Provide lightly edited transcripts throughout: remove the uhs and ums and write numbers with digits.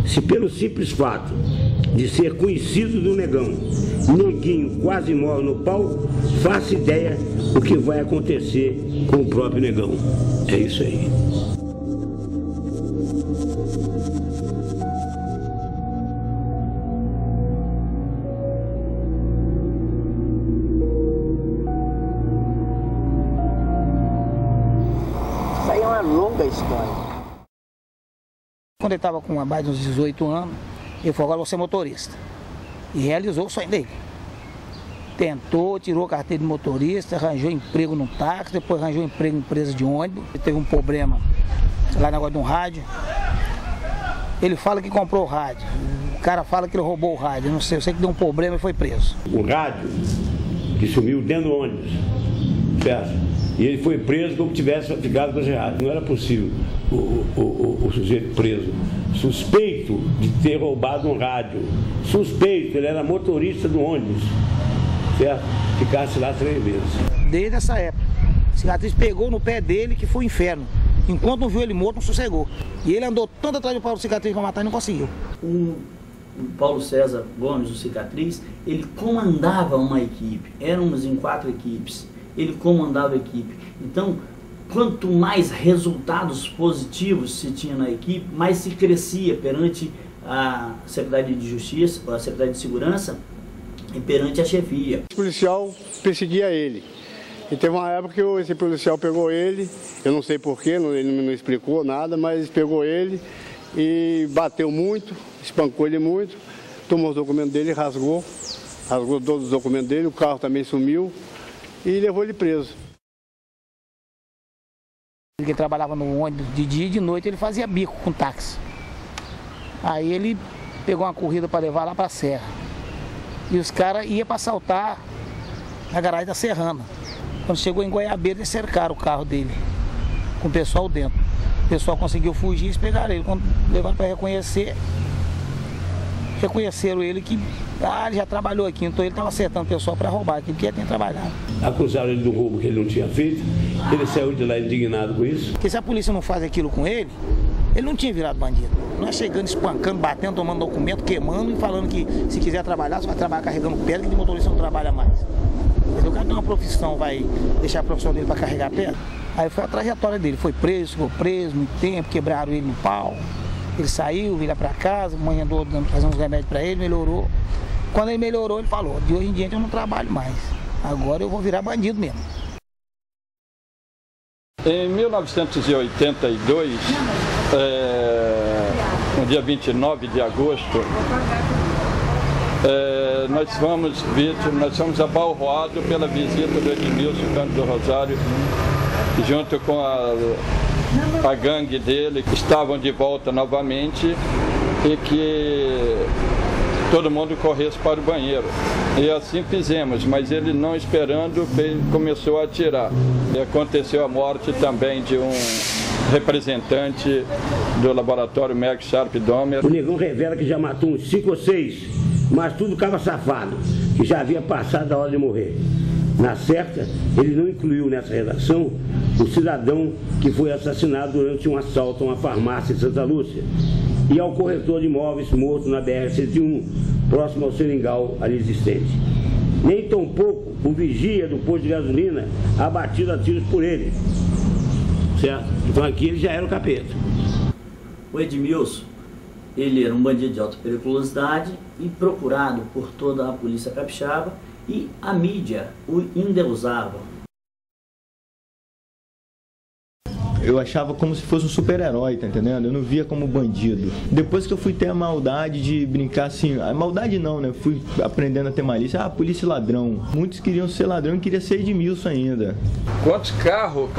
se pelo simples fato de ser conhecido do negão, Neguinho quase morre no pau, faça ideia o que vai acontecer com o próprio negão. É isso aí. Isso aí é uma longa história. Quando ele estava com mais de uns 18 anos, ele falou: agora vou ser motorista. E realizou o sonho dele. Tentou, tirou a carteira de motorista, arranjou emprego no táxi, depois arranjou emprego em empresa de ônibus. Ele teve um problema lá no negócio de um rádio. Ele fala que comprou o rádio. O cara fala que ele roubou o rádio. Eu não sei, eu sei que deu um problema e foi preso. O rádio que sumiu dentro do ônibus, certo? E ele foi preso como tivesse ficado com esse rádio. Não era possível o sujeito preso, suspeito de ter roubado um rádio. Suspeito, ele era motorista do ônibus, certo? Ficasse lá 3 meses. Desde essa época, a cicatriz pegou no pé dele, que foi um inferno. Enquanto não viu ele morto, não sossegou. E ele andou tanto atrás do Paulo Cicatriz para matar e não conseguiu. O Paulo César Gomes, o Cicatriz, ele comandava uma equipe. Éramos em 4 equipes. Ele comandava a equipe. Então, quanto mais resultados positivos se tinha na equipe, mais se crescia perante a Secretaria de Justiça, a Secretaria de Segurança e perante a chefia. O policial perseguia ele. E teve uma época que esse policial pegou ele, eu não sei porquê, ele não explicou nada, mas pegou ele e bateu muito, espancou ele muito, tomou os documentos dele, rasgou todos os documentos dele, o carro também sumiu e levou ele preso. Ele trabalhava no ônibus de dia e de noite, ele fazia bico com táxi. Aí ele pegou uma corrida para levar lá para a Serra. E os caras iam para assaltar na garagem da Serrana. Quando chegou em Goiabeira, eles cercaram o carro dele, com o pessoal dentro. O pessoal conseguiu fugir e eles pegaram ele. Quando levaram para reconheceram ele que ele já trabalhou aqui, então ele estava acertando o pessoal para roubar aquilo que ele tinha trabalhado. Acusaram ele do roubo que ele não tinha feito, ele saiu de lá indignado com isso. Porque se a polícia não faz aquilo com ele, ele não tinha virado bandido. Nós chegando, espancando, batendo, tomando documento, queimando e falando que se quiser trabalhar, você vai trabalhar carregando pedra, que de motorista não trabalha mais. O cara tem uma profissão, vai deixar a profissão dele para carregar pedra. Aí foi a trajetória dele, foi preso, ficou preso muito tempo, quebraram ele no pau. Ele saiu, veio lá para casa, a mãe andou fazendo uns remédios para ele, melhorou. Quando ele melhorou, ele falou: de hoje em diante eu não trabalho mais, agora eu vou virar bandido mesmo. Em 1982, no dia 29 de agosto, nós fomos abalroados pela visita do Edmilson Cândido do Rosário, junto com a gangue dele, que estavam de volta novamente e que todo mundo corresse para o banheiro. E assim fizemos, mas ele, não esperando, começou a atirar. E aconteceu a morte também de um representante do laboratório Merck Sharp Domer. O negão revela que já matou uns 5 ou 6, mas tudo cava safado, que já havia passado a hora de morrer. Na certa, ele não incluiu nessa redação o cidadão que foi assassinado durante um assalto a uma farmácia em Santa Lúcia e ao corretor de imóveis morto na BR-101, próximo ao seringal ali existente. Nem tampouco o vigia do posto de gasolina abatido a tiros por ele. Certo? Então aqui ele já era o capeta. O Edmilson, ele era um bandido de alta periculosidade e procurado por toda a polícia capixaba, e a mídia o endeusava. Eu achava como se fosse um super-herói, tá entendendo? Eu não via como bandido. Depois que eu fui ter a maldade de brincar assim, a maldade não, né? Fui aprendendo a ter malícia. Polícia e ladrão. Muitos queriam ser ladrão e queriam ser Edmilson ainda. Quantos carros,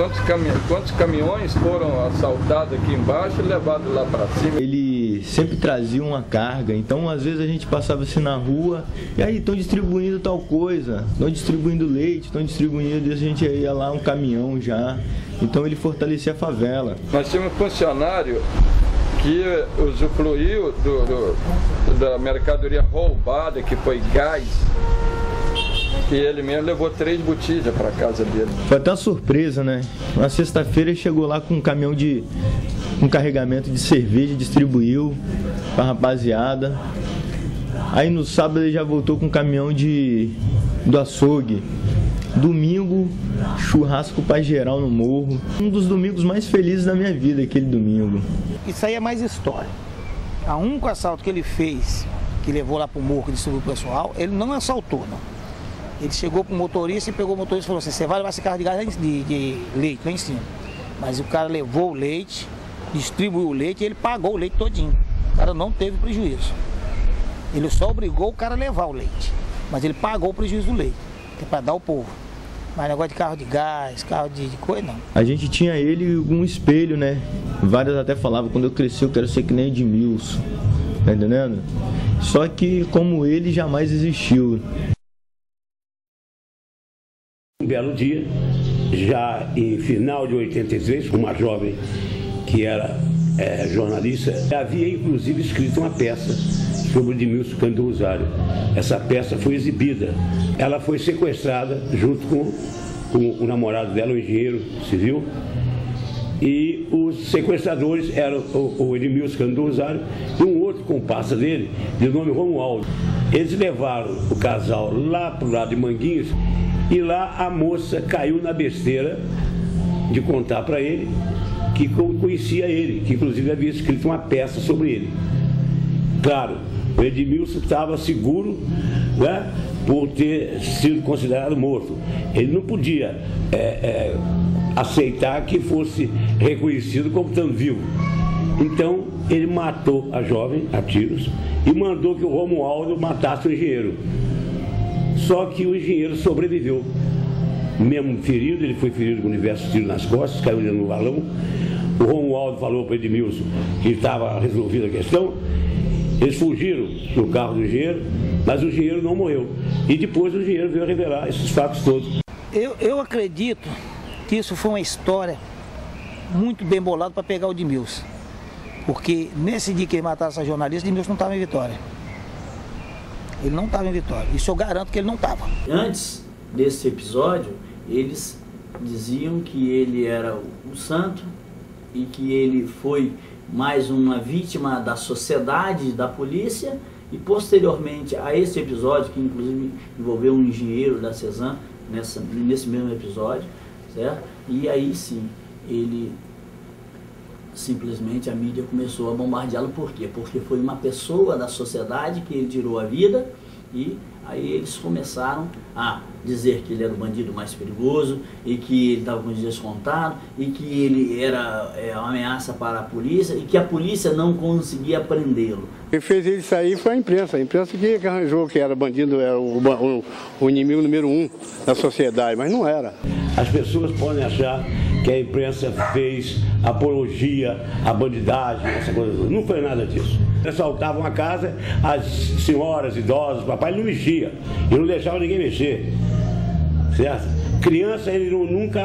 quantos caminhões foram assaltados aqui embaixo e levados lá para cima? Ele sempre trazia uma carga, então às vezes a gente passava assim na rua, e aí estão distribuindo tal coisa, estão distribuindo leite, estão distribuindo, a gente ia lá um caminhão já. Então ele fortalecia a favela. Nós tínhamos um funcionário que usufruiu da mercadoria roubada, que foi gás, e ele mesmo levou 3 botijas para casa dele. Foi até uma surpresa, né? Na sexta-feira ele chegou lá com um caminhão de um carregamento de cerveja, distribuiu pra rapaziada. Aí no sábado ele já voltou com um caminhão do açougue. Domingo, churrasco pra geral no morro. Um dos domingos mais felizes da minha vida, aquele domingo. Isso aí é mais história. A único assalto que ele fez, que levou lá pro morro, que distribuiu o pessoal, ele não assaltou, não. Ele chegou pro motorista e pegou o motorista e falou assim: você vai levar esse carro de gás de leite lá em cima. Mas o cara levou o leite, distribuiu o leite e ele pagou o leite todinho. O cara não teve prejuízo. Ele só obrigou o cara a levar o leite, mas ele pagou o prejuízo do leite, que é para dar ao povo. Mas negócio de carro de gás, carro de coisa, não. A gente tinha ele um espelho, né? Vários até falavam, quando eu crescer eu quero ser que nem Edmilson, tá entendendo? Só que como ele jamais existiu. Um belo dia, já em final de 83, uma jovem que era jornalista, havia inclusive escrito uma peça sobre Edmilson Cândido do Rosário. Essa peça foi exibida. Ela foi sequestrada junto com o namorado dela, o engenheiro civil, e os sequestradores eram o Edmilson Cândido do Rosário e um outro comparsa dele, de nome Romualdo. Eles levaram o casal lá para o lado de Manguinhos e lá a moça caiu na besteira de contar para ele que conhecia ele, que inclusive havia escrito uma peça sobre ele. Claro, o Edmilson estava seguro, né, por ter sido considerado morto. Ele não podia aceitar que fosse reconhecido como estando vivo. Então, ele matou a jovem a tiros e mandou que o Romualdo matasse o engenheiro. Só que o engenheiro sobreviveu. Mesmo ferido, ele foi ferido com diversos tiros nas costas, caiu no valão. O Romualdo falou para o Edmilson que estava resolvida a questão. Eles fugiram no carro do engenheiro, mas o engenheiro não morreu. E depois o engenheiro veio a revelar esses fatos todos. Eu acredito que isso foi uma história muito bem bolada para pegar o Edmilson. Porque nesse dia que ele mataram essa jornalista, o Edmilson não estava em Vitória. Ele não estava em Vitória. Isso eu garanto que ele não estava. Antes desse episódio, eles diziam que ele era o santo e que ele foi mais uma vítima da sociedade, da polícia, e posteriormente a esse episódio, que inclusive envolveu um engenheiro da Cezan, nesse mesmo episódio, certo? E aí sim, ele simplesmente, a mídia começou a bombardeá-lo. Por quê? Porque foi uma pessoa da sociedade que ele tirou a vida, e aí eles começaram a dizer que ele era o bandido mais perigoso e que ele estava com os dias contados e que ele era uma ameaça para a polícia e que a polícia não conseguia prendê-lo. Quem fez ele sair foi a imprensa que arranjou que era bandido, era o inimigo número 1 da sociedade, mas não era. As pessoas podem achar que a imprensa fez apologia à bandidagem, essa coisa. Não foi nada disso. Assaltavam a casa, as senhoras, idosos, o papai não mexia. Ele não deixava ninguém mexer. Certo? Criança, ele nunca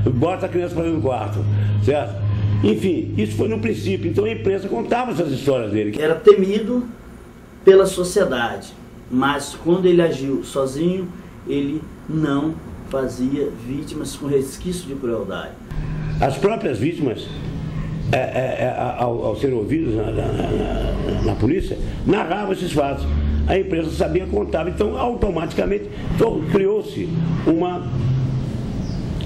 bota a criança para dentro do quarto. Certo? Enfim, isso foi no princípio. Então a imprensa contava essas histórias dele. Era temido pela sociedade, mas quando ele agiu sozinho, ele não fazia vítimas com resquício de crueldade. As próprias vítimas, ao serem ouvidos na polícia, narravam esses fatos. A imprensa sabia contar, então automaticamente criou-se uma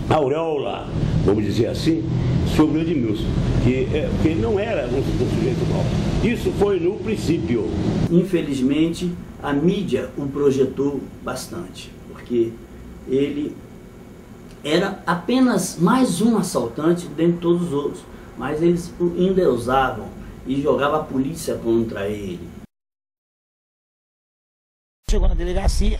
auréola, vamos dizer assim, sobre o Edmilson, que ele não era um sujeito mau. Isso foi no princípio. Infelizmente, a mídia o projetou bastante, porque ele era apenas mais um assaltante dentre todos os outros, mas eles o endeusavam e jogavam a polícia contra ele. Chegou na delegacia,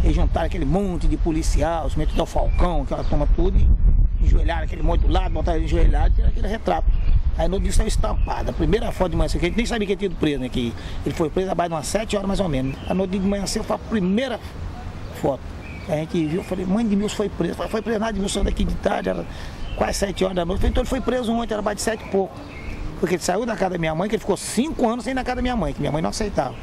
eles juntaram aquele monte de policial, os metros do Falcão, aquela turma tudo, e enjoelharam aquele monte do lado, botaram ele enjoelhado e tiraram aquele retrato. Aí no dia saiu estampado, a primeira foto de manhã, que a gente nem sabia que ele tinha ido preso, né? Que ele foi preso abaixo de umas 7 horas mais ou menos. Aí no dia de manhã foi a primeira foto. A gente viu, eu falei, mãe de Edmilson foi preso. Foi preso nada, Edmilson daqui de tarde, era quase 7 horas da noite. Então ele foi preso ontem, era abaixo de 7 e pouco. Porque ele saiu da casa da minha mãe, que ele ficou 5 anos sem ir na casa da minha mãe, que minha mãe não aceitava.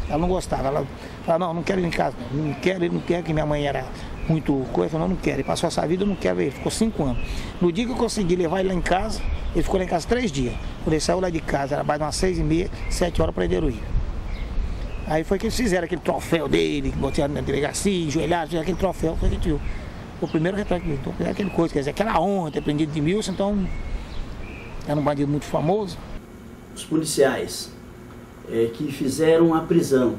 Ela não gostava, ela falava, não quero ir em casa, não quero, ele não quer, que minha mãe era muito coisa, falou, não quero. Ele passou essa vida, eu não quero ver, ficou 5 anos. No dia que eu consegui levar ele lá em casa, Ele ficou lá em casa 3 dias. Quando ele saiu lá de casa, era mais de umas 6h30, 7 horas prenderam ele. Aí foi que eles fizeram aquele troféu dele, que botaram na delegacia, enjoelharam, fizeram aquele troféu, foi que a gente viu. Foi o primeiro retrato que então, fizeram aquele coisa, quer dizer, aquela honra ter prendido Edmilson, então era um bandido muito famoso. Os policiais que fizeram a prisão,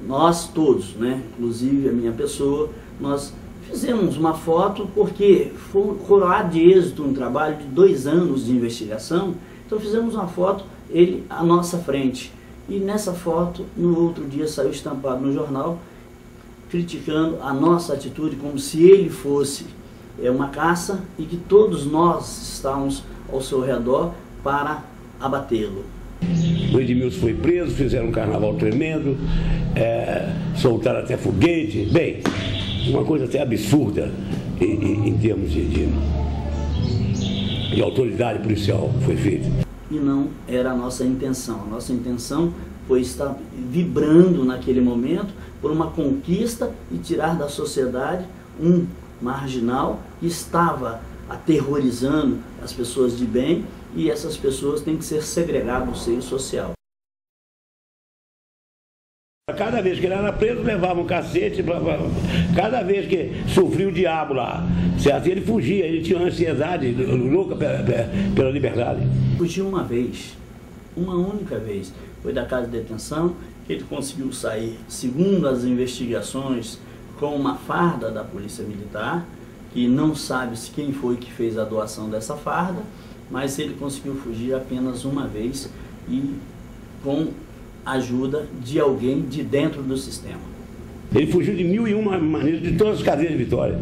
nós todos, né, inclusive a minha pessoa, nós fizemos uma foto porque foi coroado de êxito um trabalho de 2 anos de investigação, então fizemos uma foto, ele à nossa frente. E nessa foto, no outro dia, saiu estampado no jornal, criticando a nossa atitude, como se ele fosse uma caça e que todos nós estávamos ao seu redor para abatê-lo. O Edmilson foi preso, fizeram um carnaval tremendo, soltaram até foguete. Bem, uma coisa até absurda em termos de autoridade policial foi feita. E não era a nossa intenção. A nossa intenção foi estar vibrando naquele momento por uma conquista e tirar da sociedade um marginal que estava aterrorizando as pessoas de bem, e essas pessoas têm que ser segregadas do seio social. Cada vez que ele era preso, levava um cacete, cada vez que sofria o diabo lá, certo? Ele fugia, ele tinha uma ansiedade louca pela liberdade. Fugiu uma vez, uma única vez, foi da casa de detenção, que ele conseguiu sair, segundo as investigações, com uma farda da Polícia Militar, que não sabe-se quem foi que fez a doação dessa farda, mas ele conseguiu fugir apenas uma vez e com ajuda de alguém de dentro do sistema. Ele fugiu de 1001 maneiras, de todas as cadeias de Vitória,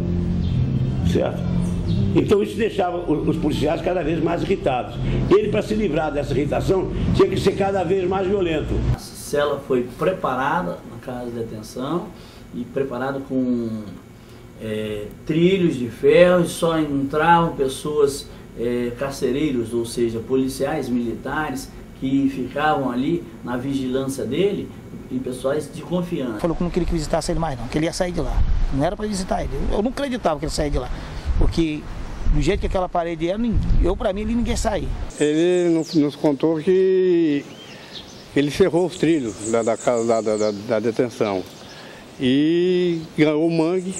certo? Então isso deixava os policiais cada vez mais irritados. Ele, para se livrar dessa irritação, tinha que ser cada vez mais violento. A cela foi preparada na casa de detenção e preparada com trilhos de ferro, e só entravam pessoas, carcereiros, ou seja, policiais militares, que ficavam ali na vigilância dele, e pessoas de confiança. Falou que não queria que visitasse ele mais não, que ele ia sair de lá. Não era para visitar ele. Eu não acreditava que ele saía de lá, porque do jeito que aquela parede era, para mim, ninguém saía. Ele nos contou que ele cerrou os trilhos da casa da detenção e ganhou o mangue,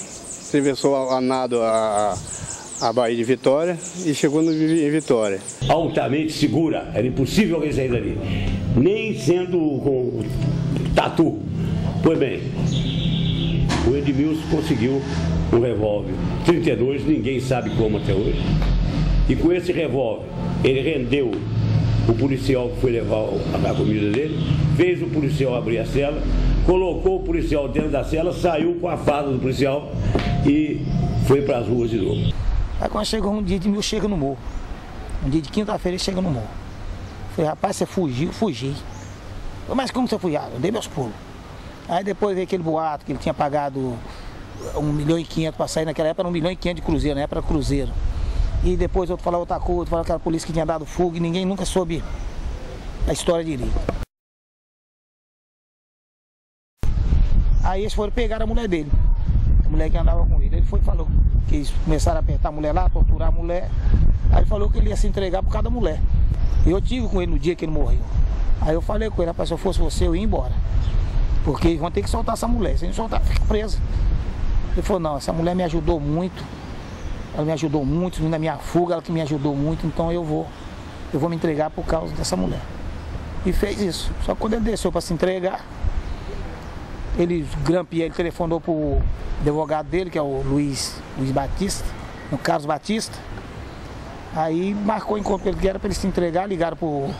atravessou a nado a Baía de Vitória e chegou em Vitória. Altamente segura, era impossível alguém sair dali, nem sendo com tatu. Pois bem, o Edmilson conseguiu um revólver 32, ninguém sabe como até hoje, e com esse revólver ele rendeu o policial que foi levar a comida dele, fez o policial abrir a cela, colocou o policial dentro da cela, saiu com a farda do policial e foi para as ruas de novo. Aí quando chegou um dia, Edmilson chega no morro. Um dia de quinta-feira ele chega no morro. Eu falei, rapaz, você fugiu? Fugi. Eu, mas como você fugiu? Eu dei meus pulos. Aí depois veio aquele boato que ele tinha pagado 1.500.000 para sair, naquela época era 1.500.000 de cruzeiro, na época era cruzeiro. E depois outro falava outra coisa, outro falava que era a polícia que tinha dado fuga, e ninguém nunca soube a história direito. Aí eles foram pegar a mulher dele, a mulher que andava com ele. Ele foi e falou que eles começaram a apertar a mulher lá, torturar a mulher. Aí ele falou que ele ia se entregar por causa da mulher. Eu tive com ele no dia que ele morreu. Aí eu falei com ele, rapaz, se eu fosse você, eu ia embora. Porque eles vão ter que soltar essa mulher, se não soltar, fica presa. Ele falou, não, essa mulher me ajudou muito. Ela me ajudou muito, na minha fuga, ela que me ajudou muito, então eu vou me entregar por causa dessa mulher. E fez isso. Só que quando ele desceu para se entregar, ele grampeou, ele telefonou para o advogado dele, que é o Luiz Batista, o Carlos Batista. Aí marcou o encontro com ele, que era para ele se entregar, ligaram para o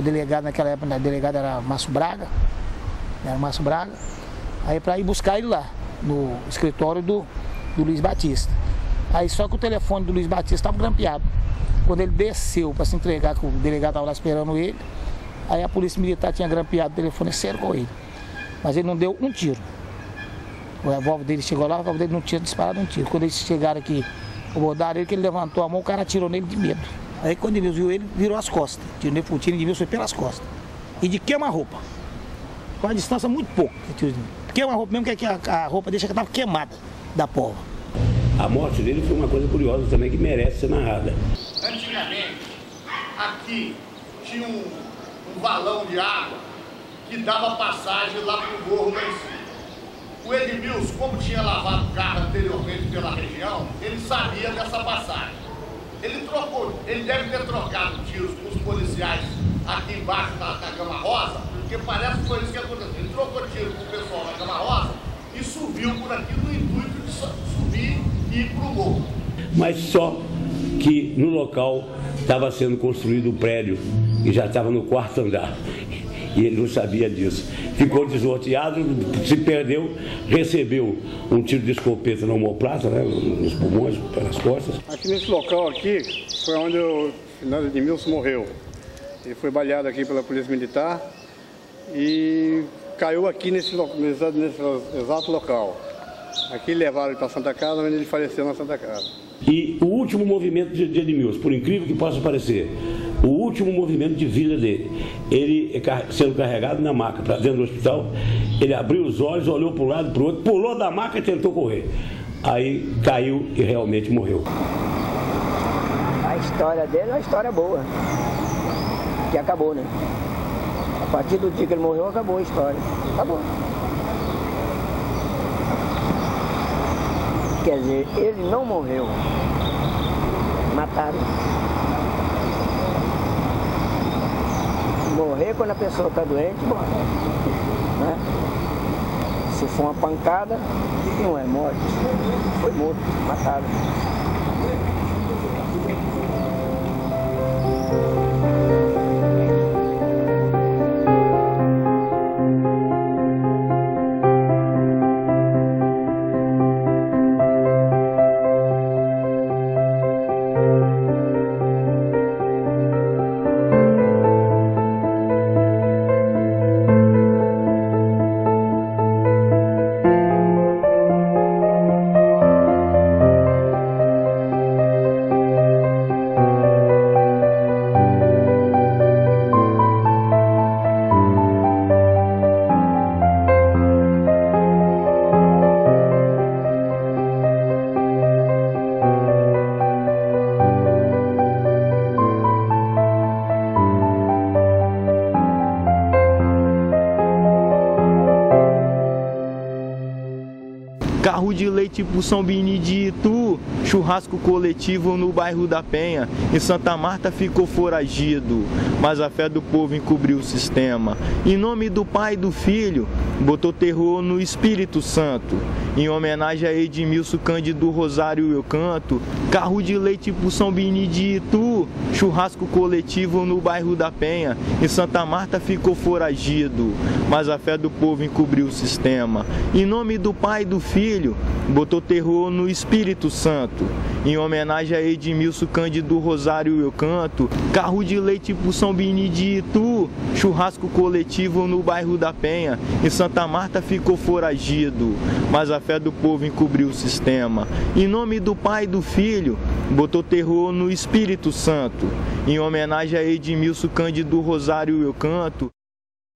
delegado, naquela época, o delegado era Márcio Braga, aí para ir buscar ele lá, no escritório do Luiz Batista. Aí só que o telefone do Luiz Batista estava grampeado. Quando ele desceu para se entregar, que o delegado estava lá esperando ele, aí a polícia militar tinha grampeado o telefone e cercou ele. Mas ele não deu um tiro. O revólver dele chegou lá, o revólver dele não tinha disparado um tiro. Quando eles chegaram aqui, rodaram ele, que ele levantou a mão, o cara atirou nele de medo. Aí quando ele viu ele, virou as costas. Tirou nele, o tiro de Edmilson foi pelas costas. E de queima-roupa. Com uma distância muito pouco. Queima-roupa mesmo, que a roupa deixa que estava queimada da pólvora. A morte dele foi uma coisa curiosa também que merece ser narrada. Antigamente, aqui tinha um valão de água que dava passagem lá para o morro lá em cima. O Edmilson, como tinha lavado o carro anteriormente pela região, ele sabia dessa passagem. Ele deve ter trocado tiros com os policiais aqui embaixo da Cama Rosa, porque parece que foi isso que aconteceu. Ele trocou tiro com o pessoal da Cama Rosa e subiu por aqui no intuito de subir e ir para o morro. Mas só que no local estava sendo construído o prédio e já estava no 4º andar. E ele não sabia disso. Ficou desnorteado, se perdeu, recebeu um tiro de escopeta na omoplata, né, nos pulmões, pelas costas. Aqui nesse local aqui foi onde o finado Edmilson morreu. Ele foi baleado aqui pela Polícia Militar e caiu aqui nesse exato local. Aqui levaram ele para a Santa Casa, onde ele faleceu na Santa Casa. E o último movimento de Edmilson, por incrível que possa parecer, o último movimento de vida dele, ele sendo carregado na maca para dentro do hospital, ele abriu os olhos, olhou para um lado e para o outro, pulou da maca e tentou correr. Aí caiu e realmente morreu. A história dele é uma história boa, que acabou, né? A partir do dia que ele morreu, acabou a história. Acabou. Quer dizer, ele não morreu. Mataram. Morrer quando a pessoa está doente, morre. Né? Se for uma pancada, não é morte. Foi morto, mataram. Carro de leite pro São Benedito, churrasco coletivo no bairro da Penha. Em Santa Marta ficou foragido, mas a fé do povo encobriu o sistema. Em nome do Pai e do Filho, botou terror no Espírito Santo. Em homenagem a Edmilson Cândido Rosário eu canto. Carro de leite pro São Benedito, churrasco coletivo no bairro da Penha. Em Santa Marta ficou foragido, mas a fé do povo encobriu o sistema. Em nome do Pai e do Filho, botou terror no Espírito Santo. Em homenagem a Edmilson Cândido Rosário eu canto. Carro de leite pro São Benedito, churrasco coletivo no bairro da Penha. Em Santa Marta ficou foragido, mas a fé do povo encobriu o sistema. Em nome do Pai e do Filho, botou terror no Espírito Santo. Em homenagem a Edmilson Cândido Rosário eu canto.